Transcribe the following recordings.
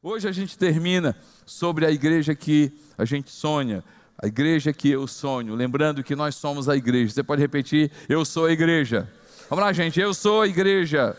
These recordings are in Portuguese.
Hoje a gente termina sobre a igreja que a gente sonha, a igreja que eu sonho, lembrando que nós somos a igreja. Você pode repetir: eu sou a igreja. Vamos lá, gente, eu sou a igreja.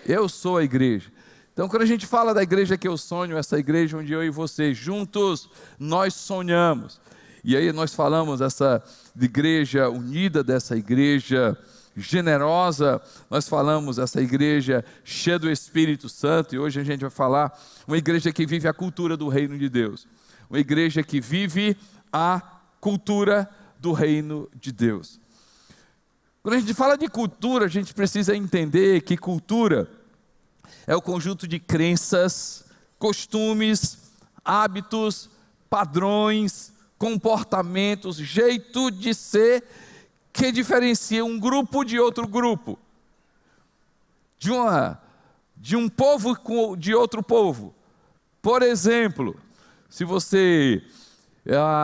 Eu sou a igreja. Então, quando a gente fala da igreja que eu sonho, essa igreja onde eu e você juntos, nós sonhamos. E aí nós falamos dessa igreja unida, dessa igreja generosa, nós falamos dessa igreja cheia do Espírito Santo, e hoje a gente vai falar uma igreja que vive a cultura do reino de Deus, uma igreja que vive a cultura do reino de Deus. Quando a gente fala de cultura, a gente precisa entender que cultura é o conjunto de crenças, costumes, hábitos, padrões, comportamentos, jeito de ser, que diferencia um grupo de outro grupo, de um povo de outro povo. Por exemplo, se você,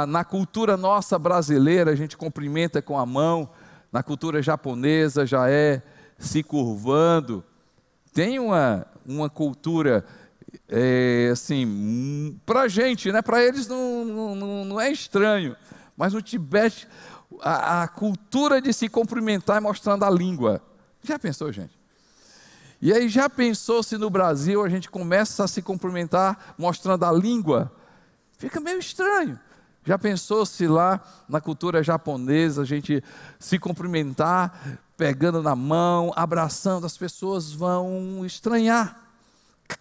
na cultura nossa brasileira, a gente cumprimenta com a mão, na cultura japonesa já é se curvando. Tem uma cultura, assim, para a gente, né? Para eles não é estranho, mas no Tibete, a cultura de se cumprimentar é mostrando a língua. Já pensou, gente? E aí, já pensou se no Brasil a gente começa a se cumprimentar mostrando a língua? Fica meio estranho. Já pensou se lá na cultura japonesa a gente se cumprimentar pegando na mão, abraçando, as pessoas vão estranhar.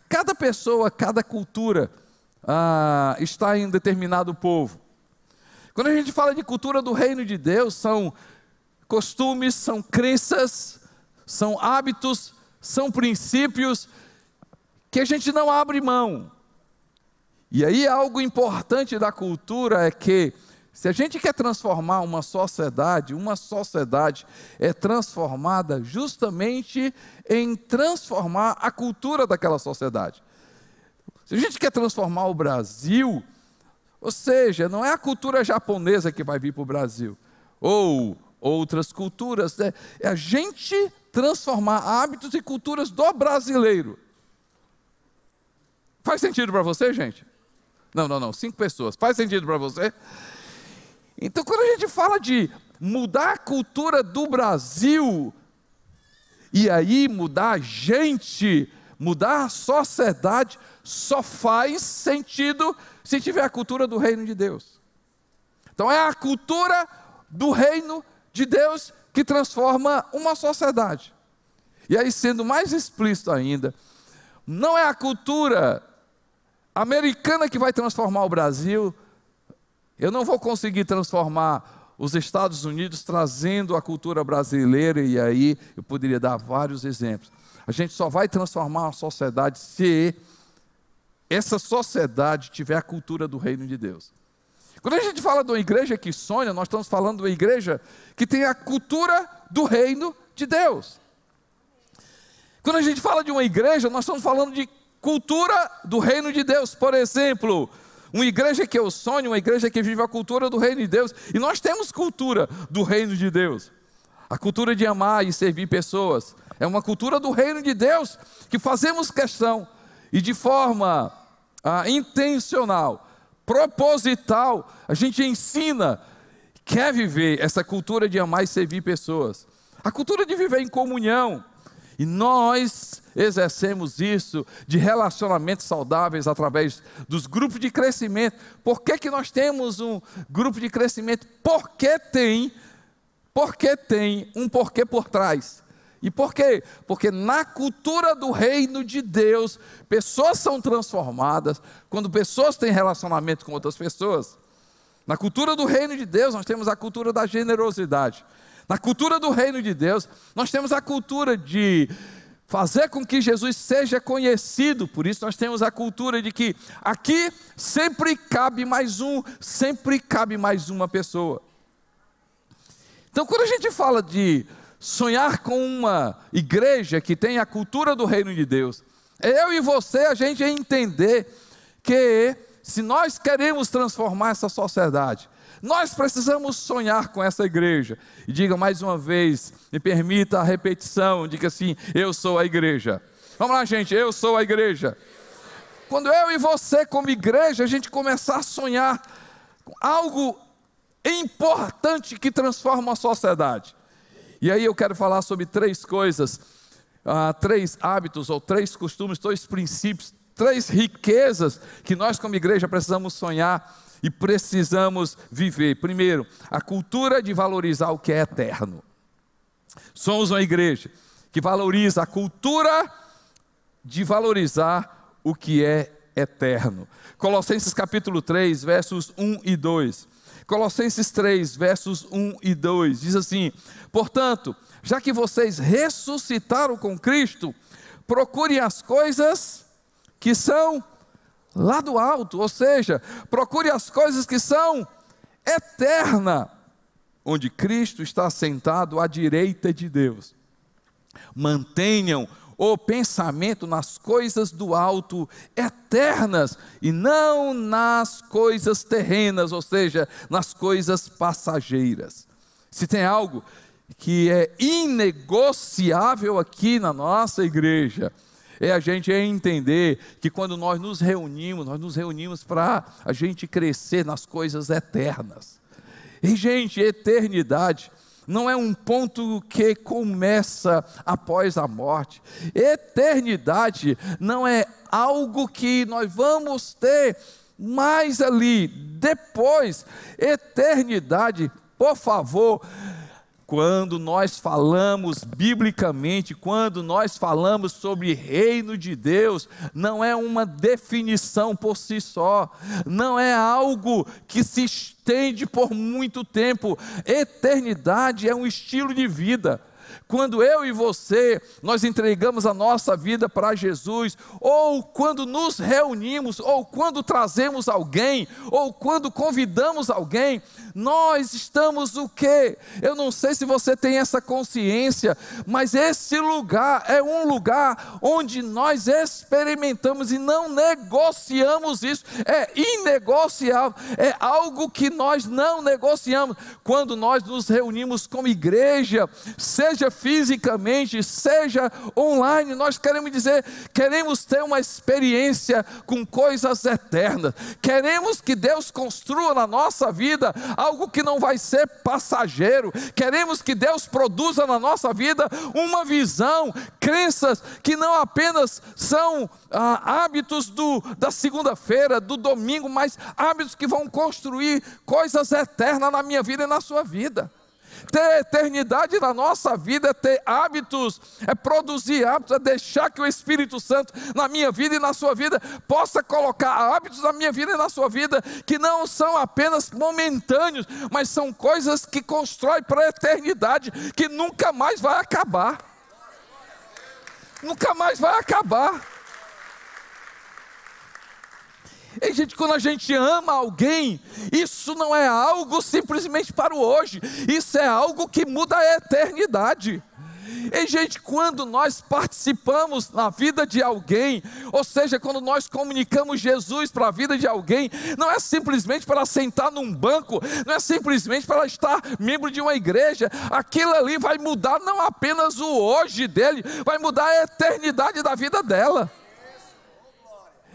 Cada pessoa, cada cultura está em um determinado povo. Quando a gente fala de cultura do reino de Deus, são costumes, são crenças, são hábitos, são princípios que a gente não abre mão. E aí algo importante da cultura é que, se a gente quer transformar uma sociedade é transformada justamente em transformar a cultura daquela sociedade. Se a gente quer transformar o Brasil, ou seja, não é a cultura japonesa que vai vir para o Brasil, ou outras culturas, é a gente transformar hábitos e culturas do brasileiro. Faz sentido para você, gente? Não, 5 pessoas. Faz sentido para você? Então, quando a gente fala de mudar a cultura do Brasil, e aí mudar a gente, mudar a sociedade, só faz sentido se tiver a cultura do reino de Deus. Então é a cultura do reino de Deus que transforma uma sociedade. E aí, sendo mais explícito ainda, não é a cultura americana que vai transformar o Brasil. Eu não vou conseguir transformar os Estados Unidos trazendo a cultura brasileira, e aí eu poderia dar vários exemplos. A gente só vai transformar a sociedade se essa sociedade tiver a cultura do reino de Deus. Quando a gente fala de uma igreja que sonha, nós estamos falando de uma igreja que tem a cultura do reino de Deus. Quando a gente fala de uma igreja, nós estamos falando de cultura do reino de Deus. Por exemplo, uma igreja que eu sonho, uma igreja que vive a cultura do reino de Deus. E nós temos cultura do reino de Deus. A cultura de amar e servir pessoas. É uma cultura do reino de Deus que fazemos questão, e de forma intencional, proposital, a gente ensina, quer viver essa cultura de amar e servir pessoas. A cultura de viver em comunhão. E nós exercemos isso de relacionamentos saudáveis através dos grupos de crescimento. Por que nós temos um grupo de crescimento? Porque tem um porquê por trás. E por quê? Porque na cultura do reino de Deus, pessoas são transformadas quando pessoas têm relacionamento com outras pessoas. Na cultura do reino de Deus, nós temos a cultura da generosidade. Na cultura do reino de Deus, nós temos a cultura de fazer com que Jesus seja conhecido. Por isso nós temos a cultura de que aqui sempre cabe mais um, sempre cabe mais uma pessoa. Então, quando a gente fala de sonhar com uma igreja que tem a cultura do reino de Deus, eu e você, a gente entender que se nós queremos transformar essa sociedade, nós precisamos sonhar com essa igreja. E diga mais uma vez, me permita a repetição, diga assim: eu sou a igreja. Vamos lá, gente, eu sou a igreja. quando eu e você, como igreja, a gente começar a sonhar com algo importante que transforma a sociedade. E aí eu quero falar sobre 3 coisas, 3 hábitos, ou 3 costumes, 2 princípios, 3 riquezas que nós como igreja precisamos sonhar e precisamos viver. Primeiro, a cultura de valorizar o que é eterno. Somos uma igreja que valoriza a cultura de valorizar o que é eterno. Colossenses capítulo 3, versos 1 e 2. Colossenses 3, versos 1 e 2, diz assim: portanto, já que vocês ressuscitaram com Cristo, procurem as coisas que são lá do alto, ou seja, procure as coisas que são eternas, onde Cristo está sentado à direita de Deus. Mantenham o pensamento nas coisas do alto, eternas, e não nas coisas terrenas, ou seja, nas coisas passageiras. Se tem algo que é inegociável aqui na nossa igreja, é a gente entender que quando nós nos reunimos para a gente crescer nas coisas eternas. E gente, eternidade não é um ponto que começa após a morte. Eternidade não é algo que nós vamos ter mais ali depois. Eternidade, por favor, quando nós falamos biblicamente, quando nós falamos sobre reino de Deus, não é uma definição por si só, não é algo que se estende por muito tempo. Eternidade é um estilo de vida. Quando eu e você, nós entregamos a nossa vida para Jesus, ou quando nos reunimos, ou quando trazemos alguém, ou quando convidamos alguém, nós estamos o quê? Eu não sei se você tem essa consciência, mas esse lugar é um lugar onde nós experimentamos e não negociamos isso, é inegociável, é algo que nós não negociamos. Quando nós nos reunimos como igreja, seja fisicamente, seja online, nós queremos dizer, queremos ter uma experiência com coisas eternas, queremos que Deus construa na nossa vida algo que não vai ser passageiro, queremos que Deus produza na nossa vida uma visão, crenças que não apenas são hábitos da segunda-feira, do domingo, mas hábitos que vão construir coisas eternas na minha vida e na sua vida. Ter eternidade na nossa vida é ter hábitos, é produzir hábitos, é deixar que o Espírito Santo na minha vida e na sua vida possa colocar hábitos na minha vida e na sua vida que não são apenas momentâneos, mas são coisas que constroem para a eternidade, que nunca mais vai acabar. Nunca mais vai acabar. E gente, quando a gente ama alguém, isso não é algo simplesmente para o hoje, isso é algo que muda a eternidade. E gente, quando nós participamos na vida de alguém, ou seja, quando nós comunicamos Jesus para a vida de alguém, não é simplesmente para sentar num banco, não é simplesmente para estar membro de uma igreja, aquilo ali vai mudar não apenas o hoje dele, vai mudar a eternidade da vida dela.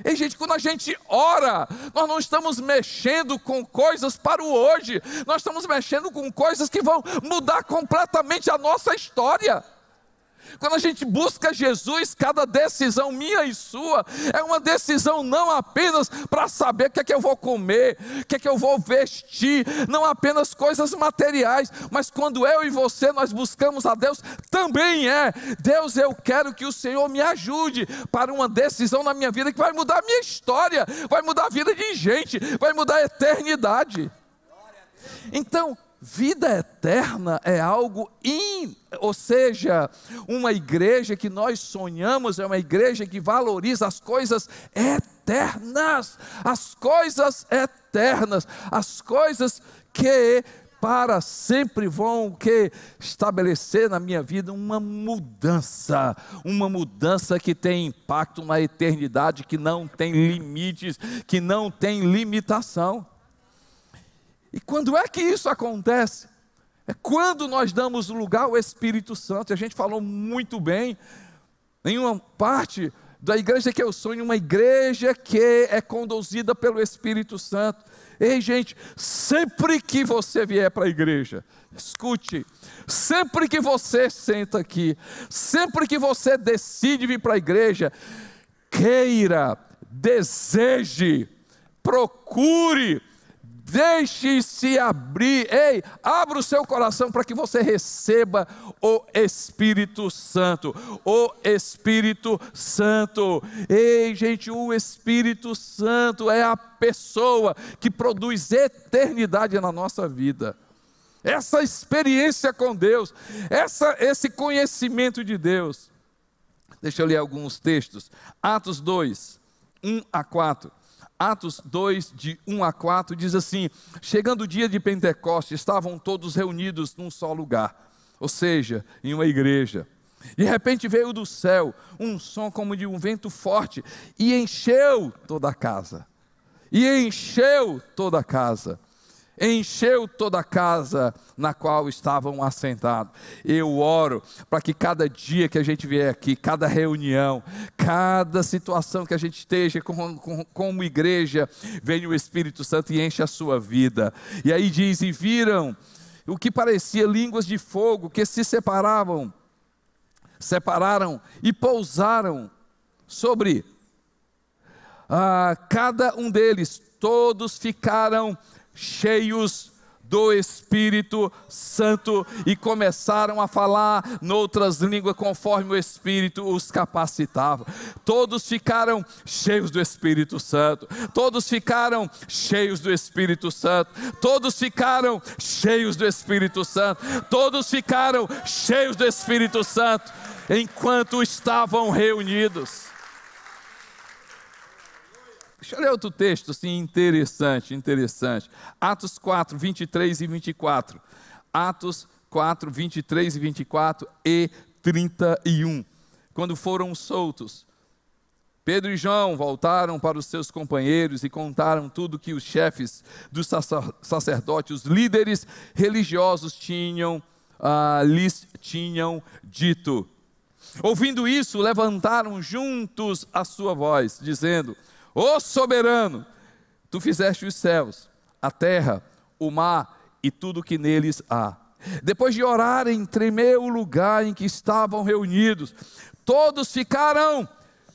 E gente, quando a gente ora, nós não estamos mexendo com coisas para o hoje, nós estamos mexendo com coisas que vão mudar completamente a nossa história. Quando a gente busca Jesus, cada decisão minha e sua é uma decisão não apenas para saber o que é que eu vou comer, o que é que eu vou vestir, não apenas coisas materiais, mas quando eu e você nós buscamos a Deus, também é, Deus, eu quero que o Senhor me ajude para uma decisão na minha vida que vai mudar a minha história, vai mudar a vida de gente, vai mudar a eternidade. Então, vida eterna é algo, ou seja, uma igreja que nós sonhamos, é uma igreja que valoriza as coisas eternas, as coisas que para sempre vão estabelecer na minha vida uma mudança que tem impacto na eternidade, que não tem limites, que não tem limitação. E quando é que isso acontece? É quando nós damos lugar ao Espírito Santo. A gente falou muito bem, em uma parte da igreja que eu sonho, uma igreja que é conduzida pelo Espírito Santo. Ei, gente, sempre que você vier para a igreja, escute, sempre que você senta aqui, sempre que você decide vir para a igreja, queira, deseje, procure, deixe-se abrir, ei, abra o seu coração para que você receba o Espírito Santo, o Espírito Santo. Ei, gente, o Espírito Santo é a pessoa que produz eternidade na nossa vida. Essa experiência com Deus, esse conhecimento de Deus. Deixa eu ler alguns textos. Atos 2, 1 a 4. Atos 2, de 1 a 4, diz assim: chegando o dia de Pentecostes, estavam todos reunidos num só lugar, ou seja, em uma igreja. De repente veio do céu um som como de um vento forte, e encheu toda a casa. Encheu toda a casa na qual estavam assentados. Eu oro para que cada dia que a gente vier aqui, cada reunião, cada situação que a gente esteja como igreja, venha o Espírito Santo e enche a sua vida. E aí diz: e viram o que parecia línguas de fogo que se separaram e pousaram sobre cada um deles. Todos ficaram cheios do Espírito Santo e começaram a falar noutras línguas conforme o Espírito os capacitava. Todos ficaram cheios do Espírito Santo. Todos ficaram cheios do Espírito Santo. Todos ficaram cheios do Espírito Santo. Todos ficaram cheios do Espírito Santo enquanto estavam reunidos. Deixa eu ler outro texto assim, interessante. Atos 4, 23 e 24. Atos 4, 23 e 24 e 31. Quando foram soltos, Pedro e João voltaram para os seus companheiros e contaram tudo que os chefes dos sacerdotes, os líderes religiosos lhes tinham dito. Ouvindo isso, levantaram juntos a sua voz, dizendo: ó soberano, tu fizeste os céus, a terra, o mar e tudo que neles há. Depois de orarem, tremeu o lugar em que estavam reunidos. Todos ficaram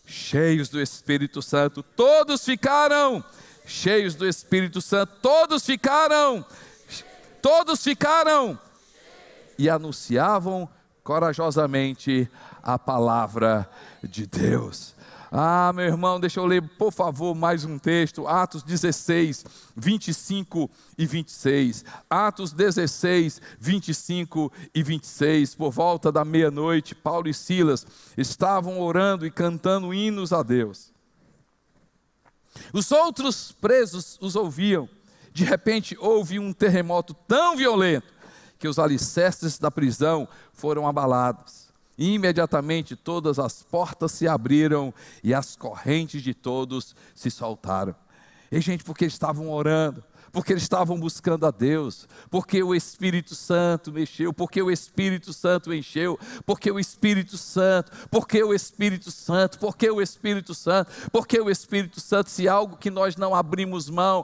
cheios do Espírito Santo. Todos ficaram cheios do Espírito Santo. Todos ficaram e anunciavam corajosamente a palavra de Deus. Meu irmão, deixa eu ler, por favor, mais um texto. Atos 16, 25 e 26. Atos 16, 25 e 26. Por volta da meia-noite, Paulo e Silas estavam orando e cantando hinos a Deus. Os outros presos os ouviam. De repente, houve um terremoto tão violento que os alicerces da prisão foram abalados. E imediatamente todas as portas se abriram e as correntes de todos se soltaram. E gente, porque eles estavam orando, porque eles estavam buscando a Deus, porque o Espírito Santo mexeu, porque o Espírito Santo encheu, porque o Espírito Santo, porque o Espírito Santo, porque o Espírito Santo, porque o Espírito Santo. Se algo que nós não abrimos mão,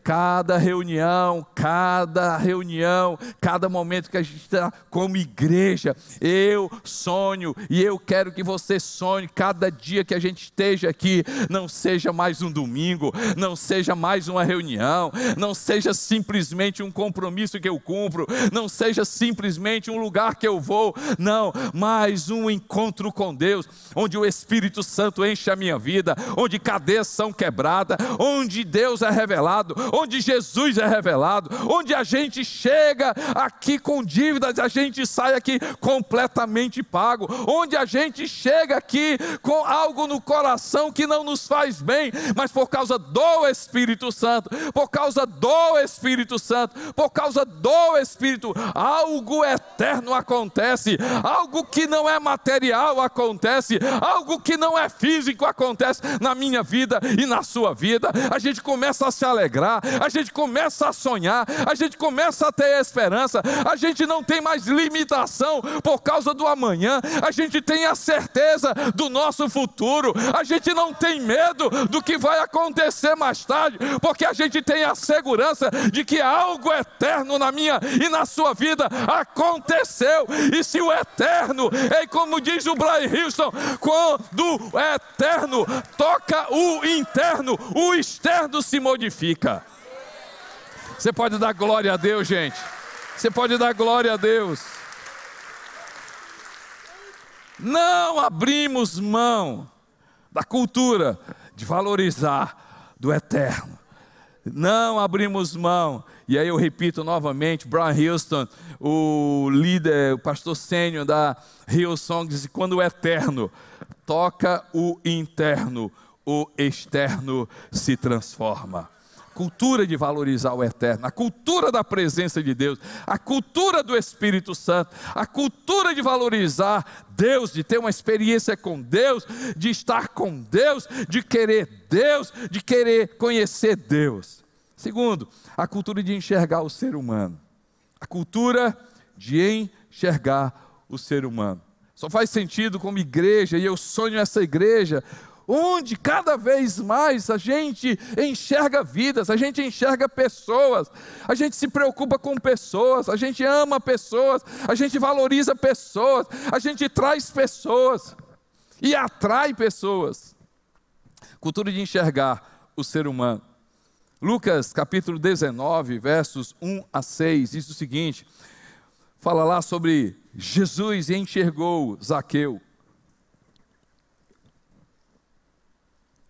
cada reunião, cada momento que a gente está como igreja, eu sonho e eu quero que você sonhe, cada dia que a gente esteja aqui, não seja mais um domingo, não seja mais uma reunião, não seja simplesmente um compromisso que eu cumpro, não seja simplesmente um lugar que eu vou, não, mas um encontro com Deus, onde o Espírito Santo enche a minha vida, onde cadeias são quebradas, onde Deus é revelado, onde Jesus é revelado, onde a gente chega aqui com dívidas, a gente sai aqui completamente pago, onde a gente chega aqui com algo no coração que não nos faz bem, mas por causa do Espírito Santo, por causa do Espírito Santo, por causa do Espírito, algo eterno acontece, algo que não é material acontece, algo que não é físico acontece na minha vida e na sua vida. A gente começa a se alegrar, a gente começa a sonhar, a gente começa a ter esperança, a gente não tem mais limitação por causa do amanhã, a gente tem a certeza do nosso futuro, a gente não tem medo do que vai acontecer mais tarde, porque a gente tem a segurança de que algo eterno na minha e na sua vida aconteceu. E se o eterno, é como diz o Brian Houston, quando o eterno toca o interno, o externo se modifica. Você pode dar glória a Deus, gente? Você pode dar glória a Deus? Não abrimos mão da cultura de valorizar do eterno. Não abrimos mão. E aí eu repito novamente, Brian Houston, o líder, o pastor sênior da Hillsong, diz: quando o eterno toca o interno, o externo se transforma. Cultura de valorizar o eterno, a cultura da presença de Deus, a cultura do Espírito Santo, a cultura de valorizar Deus, de ter uma experiência com Deus, de estar com Deus, de querer conhecer Deus. Segundo, a cultura de enxergar o ser humano, a cultura de enxergar o ser humano. Só faz sentido como igreja, e eu sonho essa igreja onde cada vez mais a gente enxerga vidas, a gente enxerga pessoas, a gente se preocupa com pessoas, a gente ama pessoas, a gente valoriza pessoas, a gente traz pessoas e atrai pessoas. Cultura de enxergar o ser humano. Lucas capítulo 19, versos 1 a 6, diz o seguinte, fala lá sobre Jesus e enxergou Zaqueu.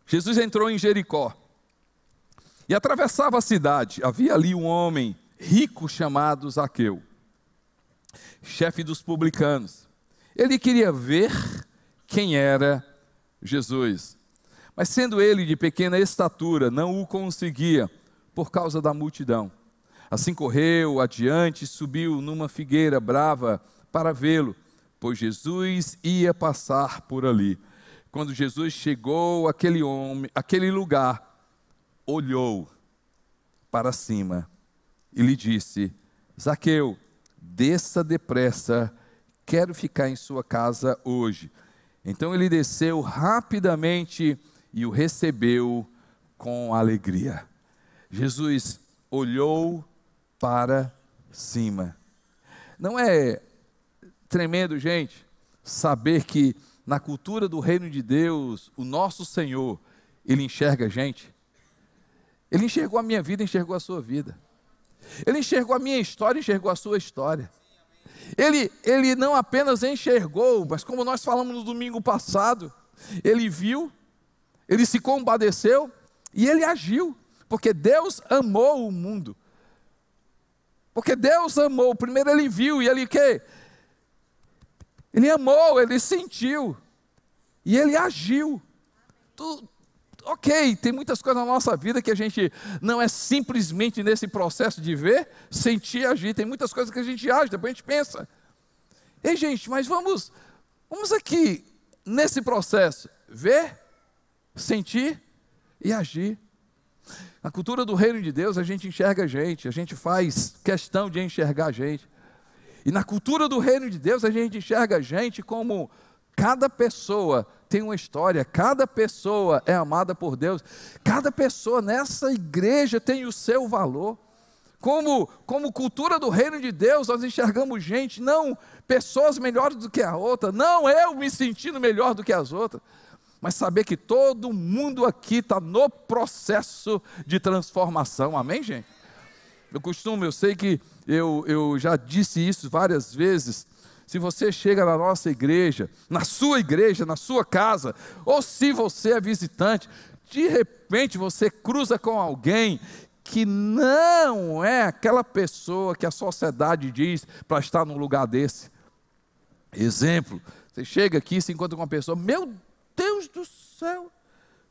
Jesus entrou em Jericó e atravessava a cidade. Havia ali um homem rico chamado Zaqueu, chefe dos publicanos. Ele queria ver quem era Jesus, mas sendo ele de pequena estatura, não o conseguia por causa da multidão. Assim correu adiante e subiu numa figueira brava para vê-lo, pois Jesus ia passar por ali. Quando Jesus chegou àquele lugar, olhou para cima e lhe disse: Zaqueu, desça depressa, quero ficar em sua casa hoje. Então ele desceu rapidamente e o recebeu com alegria. Jesus olhou para cima. Não é tremendo, gente, saber que na cultura do reino de Deus, o nosso Senhor, Ele enxerga a gente? Ele enxergou a minha vida, enxergou a sua vida. Ele enxergou a minha história, enxergou a sua história. Ele não apenas enxergou, mas como nós falamos no domingo passado, Ele viu, Ele se compadeceu e Ele agiu, porque Deus amou o mundo. Porque Deus amou, primeiro Ele viu e Ele quê? Ele amou, Ele sentiu, e Ele agiu. Ok, tem muitas coisas na nossa vida que a gente não é simplesmente nesse processo de ver, sentir e agir. Tem muitas coisas que a gente age, depois a gente pensa. Ei, gente, mas vamos aqui, nesse processo, ver, sentir e agir. Na cultura do reino de Deus, a gente enxerga a gente faz questão de enxergar a gente. E na cultura do reino de Deus, a gente enxerga a gente como cada pessoa tem uma história, cada pessoa é amada por Deus, cada pessoa nessa igreja tem o seu valor. Como cultura do reino de Deus, nós enxergamos gente, não pessoas melhores do que a outra, não eu me sentindo melhor do que as outras, mas saber que todo mundo aqui está no processo de transformação, amém, gente? Eu sei que eu já disse isso várias vezes. Se você chega na nossa igreja, na sua casa, ou se você é visitante, de repente você cruza com alguém que não é aquela pessoa que a sociedade diz para estar num lugar desse. Exemplo, você chega aqui e se encontra com uma pessoa, meu Deus do céu,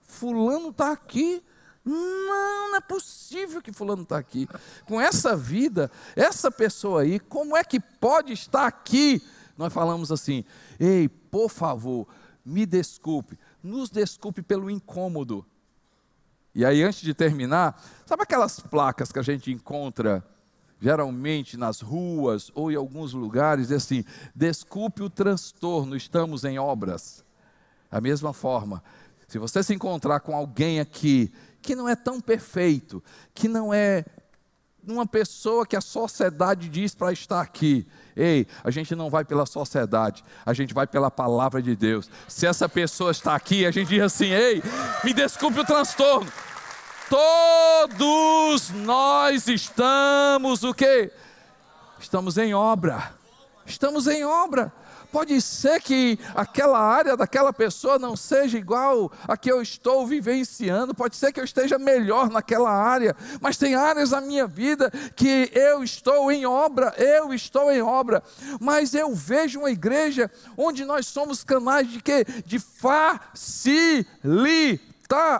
fulano está aqui, Não é possível que fulano está aqui. Com essa vida, essa pessoa aí, como é que pode estar aqui? Nós falamos assim: ei, por favor, me desculpe, nos desculpe pelo incômodo. E aí, antes de terminar, sabe aquelas placas que a gente encontra geralmente nas ruas ou em alguns lugares, assim: desculpe o transtorno, estamos em obras. Da mesma forma, se você se encontrar com alguém aqui que não é tão perfeito, que não é uma pessoa que a sociedade diz para estar aqui, ei, a gente não vai pela sociedade, a gente vai pela palavra de Deus. Se essa pessoa está aqui, a gente diz assim: ei, me desculpe o transtorno. Todos nós estamos o quê? Estamos em obra. Estamos em obra. Pode ser que aquela área daquela pessoa não seja igual a que eu estou vivenciando, pode ser que eu esteja melhor naquela área, mas tem áreas da minha vida que eu estou em obra, mas eu vejo uma igreja onde nós somos canais de quê? De facilitar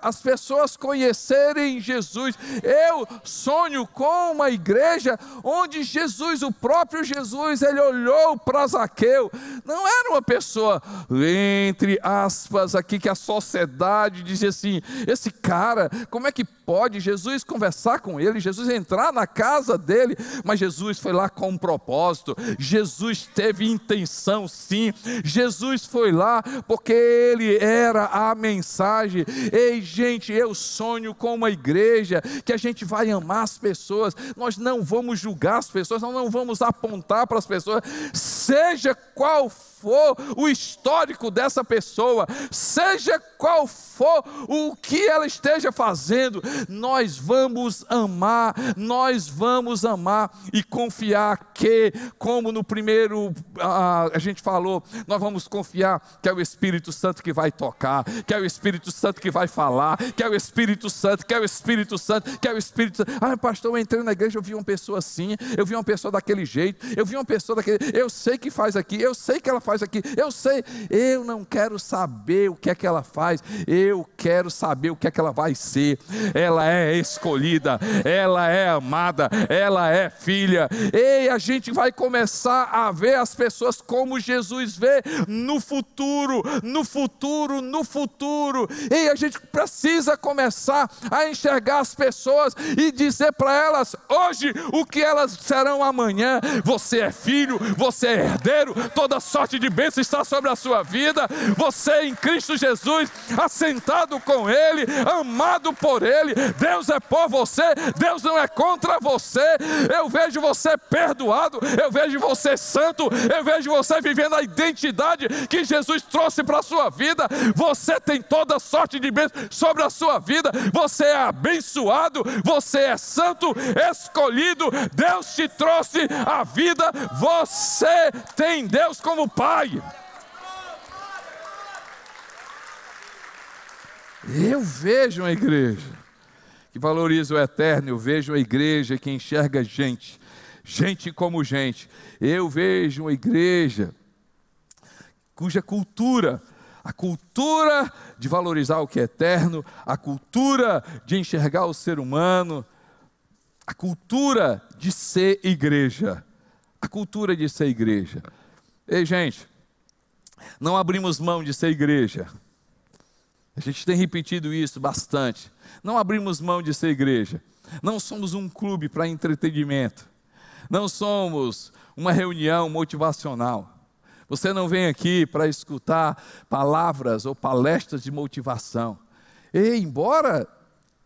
as pessoas conhecerem Jesus. Eu sonho com uma igreja onde Jesus, o próprio Jesus, ele olhou para Zaqueu. Não era uma pessoa, entre aspas aqui, que a sociedade dizia assim: esse cara, como é que pode Jesus conversar com ele, Jesus entrar na casa dele? Mas Jesus foi lá com um propósito, Jesus teve intenção, sim, Jesus foi lá porque ele era a mensagem. Ei, gente, eu sonho com uma igreja que a gente vai amar as pessoas, nós não vamos julgar as pessoas, nós não vamos apontar para as pessoas, seja qual for o histórico dessa pessoa, seja qual for o que ela esteja fazendo, nós vamos amar e confiar que, como no primeiro a gente falou, nós vamos confiar que é o Espírito Santo que vai tocar, que é o Espírito Santo que vai falar, que é o Espírito Santo, que é o Espírito Santo, que é o Espírito Santo. Ah, pastor, eu entrei na igreja, eu vi uma pessoa assim, eu vi uma pessoa daquele jeito, eu vi uma pessoa daquele, eu sei que faz aqui, eu sei que ela faz aqui, eu sei, eu não quero saber o que é que ela faz, eu quero saber o que é que ela vai ser. Ela é escolhida, ela é amada, ela é filha. E a gente vai começar a ver as pessoas como Jesus vê no futuro. E a gente precisa começar a enxergar as pessoas e dizer para elas hoje o que elas serão amanhã. Você é filho, você é herdeiro, toda sorte de bênção está sobre a sua vida. Você em Cristo Jesus, assentado com Ele, amado por Ele. Deus é por você, Deus não é contra você. Eu vejo você perdoado, eu vejo você santo, eu vejo você vivendo a identidade que Jesus trouxe para a sua vida. Você tem toda sorte de bênção sobre a sua vida, você é abençoado, você é santo, escolhido, Deus te trouxe a vida, você tem Deus como Pai. Eu vejo uma igreja que valoriza o eterno, eu vejo uma igreja que enxerga gente como gente. Eu vejo uma igreja cuja cultura, a cultura de valorizar o que é eterno, a cultura de enxergar o ser humano, a cultura de ser igreja, Ei, gente, não abrimos mão de ser igreja. A gente tem repetido isso bastante. Não abrimos mão de ser igreja. Não somos um clube para entretenimento. Não somos uma reunião motivacional. Você não vem aqui para escutar palavras ou palestras de motivação. E embora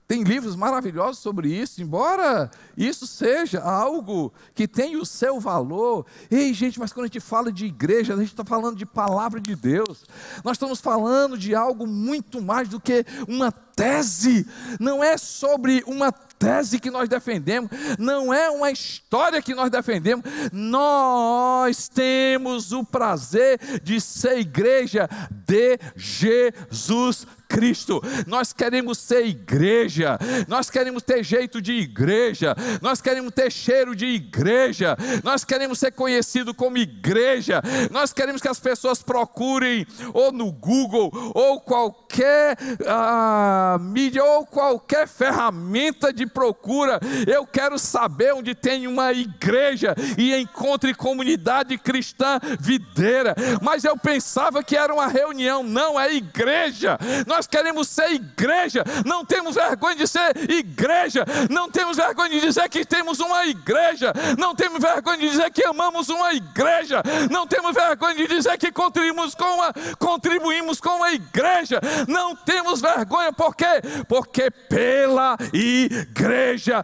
tem livros maravilhosos sobre isso, embora isso seja algo que tem o seu valor. Ei, gente, mas quando a gente fala de igreja, a gente está falando de palavra de Deus. Nós estamos falando de algo muito mais do que uma tese. Não é sobre uma tese que nós defendemos, não é uma história que nós defendemos. Nós temos o prazer de ser igreja de Jesus Cristo. Nós queremos ser igreja, nós queremos ter jeito de igreja, nós queremos ter cheiro de igreja, nós queremos ser conhecido como igreja, nós queremos que as pessoas procurem ou no Google ou qualquer a mídia ou qualquer ferramenta de procura. Eu quero saber onde tem uma igreja e encontre comunidade cristã videira. Mas eu pensava que era uma reunião. Não, é igreja. Nós queremos ser igreja. Não temos vergonha de ser igreja. Não temos vergonha de dizer que temos uma igreja. Não temos vergonha de dizer que amamos uma igreja. Não temos vergonha de dizer que contribuímos com a igreja. Não temos vergonha, por quê? Porque pela igreja,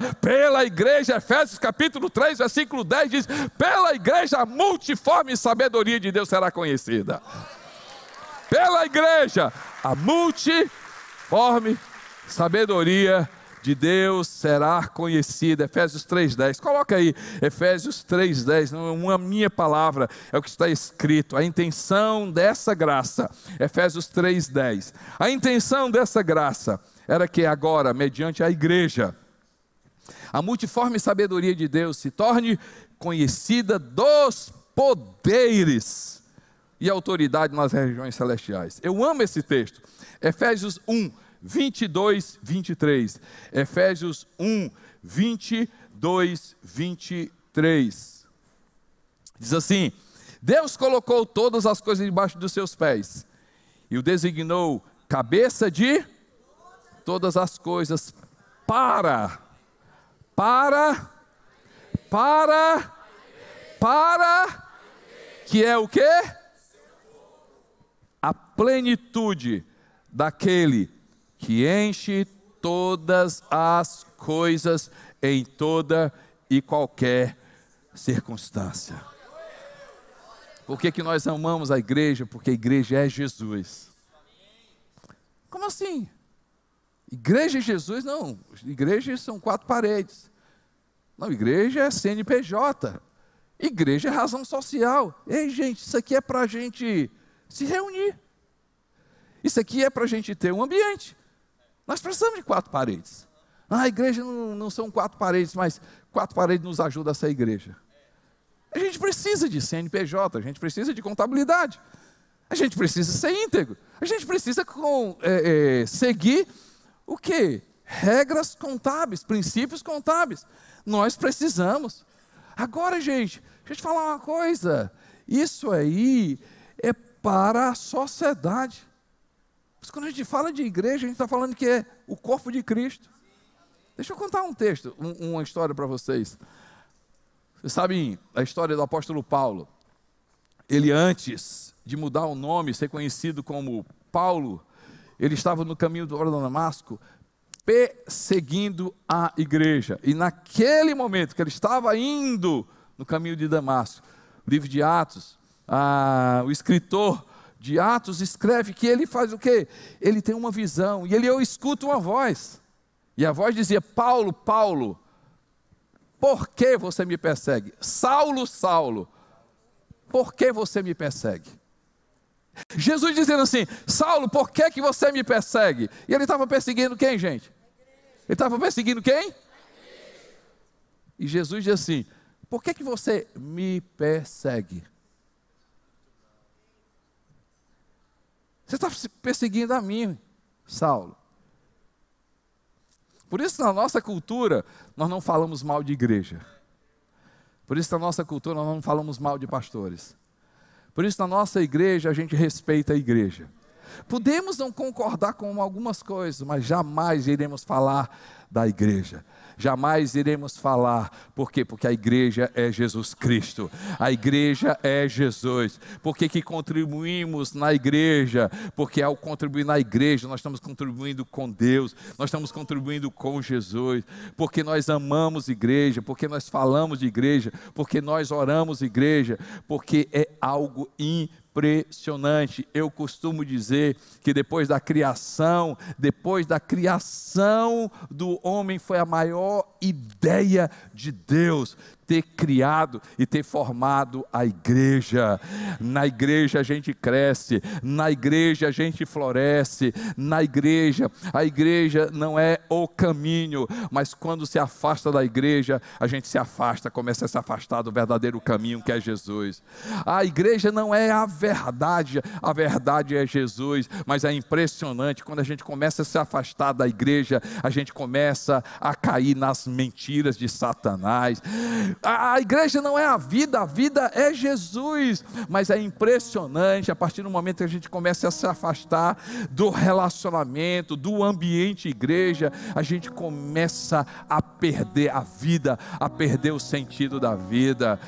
Efésios capítulo 3, versículo 10 diz: pela igreja a multiforme sabedoria de Deus será conhecida. Pela igreja a multiforme sabedoria de Deus será conhecida. Efésios 3:10, coloca aí, Efésios 3:10, não é uma minha palavra, é o que está escrito, a intenção dessa graça, Efésios 3:10, a intenção dessa graça era que agora, mediante a igreja, a multiforme sabedoria de Deus se torne conhecida dos poderes e autoridade nas regiões celestiais. Eu amo esse texto, Efésios 1:22, 23. Efésios 1:22, 23. Diz assim: Deus colocou todas as coisas debaixo dos seus pés e o designou cabeça de todas as coisas para que é o quê? A plenitude daquele que enche todas as coisas em toda e qualquer circunstância. Por que nós amamos a igreja? Porque a igreja é Jesus. Como assim? Igreja é Jesus? Não, igrejas são 4 paredes. Não, igreja é CNPJ. Igreja é razão social. Ei, gente, isso aqui é para a gente se reunir. Isso aqui é para a gente ter um ambiente. Nós precisamos de 4 paredes. A igreja não são 4 paredes, mas 4 paredes nos ajudam a ser igreja. A gente precisa de CNPJ, a gente precisa de contabilidade, a gente precisa ser íntegro, a gente precisa seguir o quê? Regras contábeis, princípios contábeis. Nós precisamos. Agora, gente, deixa eu te falar uma coisa. Isso aí é para a sociedade. Mas quando a gente fala de igreja, a gente está falando que é o corpo de Cristo. Deixa eu contar um texto, uma história para vocês. Vocês sabem a história do apóstolo Paulo. Ele, antes de mudar o nome, ser conhecido como Paulo, ele estava no caminho do Damasco, perseguindo a igreja. E naquele momento que ele estava indo no caminho de Damasco, o livro de Atos, o escritor de Atos escreve que ele faz o quê? Ele tem uma visão, e eu escuto uma voz. E a voz dizia: Paulo, Paulo, por que você me persegue? Saulo, Saulo, por que você me persegue? Jesus dizendo assim: Saulo, por que você me persegue? E ele estava perseguindo quem, gente? Ele estava perseguindo quem? E Jesus diz assim: por que você me persegue? Você está perseguindo a mim, Saulo. Por isso, na nossa cultura, nós não falamos mal de igreja. Por isso, na nossa cultura, nós não falamos mal de pastores. Por isso, na nossa igreja, a gente respeita a igreja. Podemos não concordar com algumas coisas, mas jamais iremos falar da igreja. Jamais iremos falar. Por quê? Porque a igreja é Jesus Cristo. A igreja é Jesus. Por que contribuímos na igreja? Porque ao contribuir na igreja, nós estamos contribuindo com Deus. Nós estamos contribuindo com Jesus. Porque nós amamos igreja. Porque nós falamos de igreja. Porque nós oramos igreja. Porque é algo impressionante. Eu costumo dizer que depois da criação do homem foi a maior ideia de Deus ter criado e ter formado a igreja. Na igreja a gente cresce, na igreja a gente floresce, na igreja, a igreja não é o caminho, mas quando se afasta da igreja, a gente se afasta, começa a se afastar do verdadeiro caminho que é Jesus. A igreja não é a verdade é Jesus, mas é impressionante, quando a gente começa a se afastar da igreja, a gente começa a cair nas mentiras de Satanás. A igreja não é a vida é Jesus, mas é impressionante, a partir do momento que a gente começa a se afastar do relacionamento, do ambiente igreja, a gente começa a perder a vida, a perder o sentido da vida.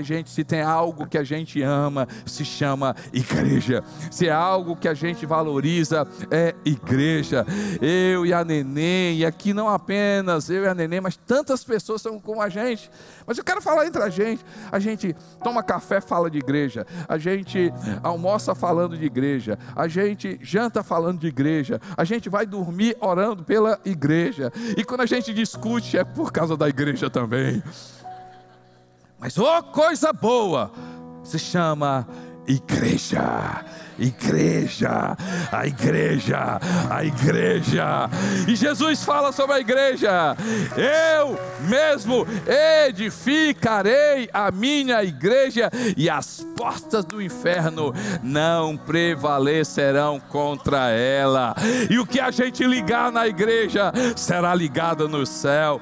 Gente, se tem algo que a gente ama, se chama igreja. Se é algo que a gente valoriza, é igreja. Eu e a Neném, e aqui não apenas eu e a Neném, mas tantas pessoas são como a gente. Mas eu quero falar entre a gente toma café, fala de igreja, a gente almoça falando de igreja, a gente janta falando de igreja, a gente vai dormir orando pela igreja, e quando a gente discute é por causa da igreja também. Mas coisa boa, se chama igreja. Igreja, a igreja, a igreja. E Jesus fala sobre a igreja: eu mesmo edificarei a minha igreja, e as portas do inferno não prevalecerão contra ela. E o que a gente ligar na igreja será ligado no céu.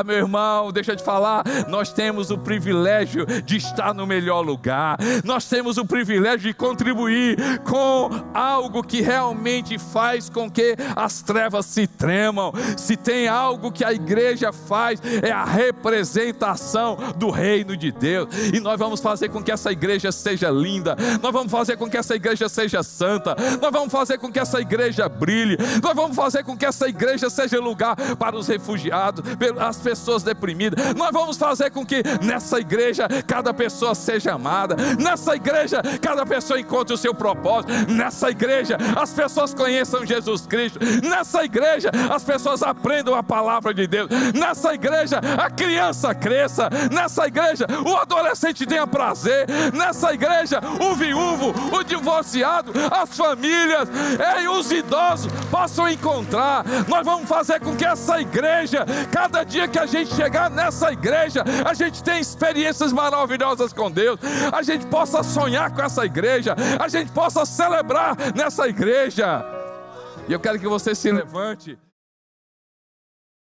Meu irmão, deixa eu te falar, nós temos o privilégio de estar no melhor lugar, nós temos o privilégio de contribuir com algo que realmente faz com que as trevas se tremam. Se tem algo que a igreja faz, é a representação do reino de Deus, e nós vamos fazer com que essa igreja seja linda, nós vamos fazer com que essa igreja seja santa, nós vamos fazer com que essa igreja brilhe, nós vamos fazer com que essa igreja seja lugar para os refugiados, as pessoas deprimidas. Nós vamos fazer com que nessa igreja cada pessoa seja amada, nessa igreja cada pessoa encontre o seu propósito, nessa igreja as pessoas conheçam Jesus Cristo, nessa igreja as pessoas aprendam a palavra de Deus, nessa igreja a criança cresça, nessa igreja o adolescente tenha prazer, nessa igreja o viúvo, o divorciado, as famílias e os idosos possam encontrar. Nós vamos fazer com que essa igreja, cada dia que a gente chegar nessa igreja, a gente tenha experiências maravilhosas com Deus, a gente possa sonhar com essa igreja, a gente possa celebrar nessa igreja. E eu quero que você se levante.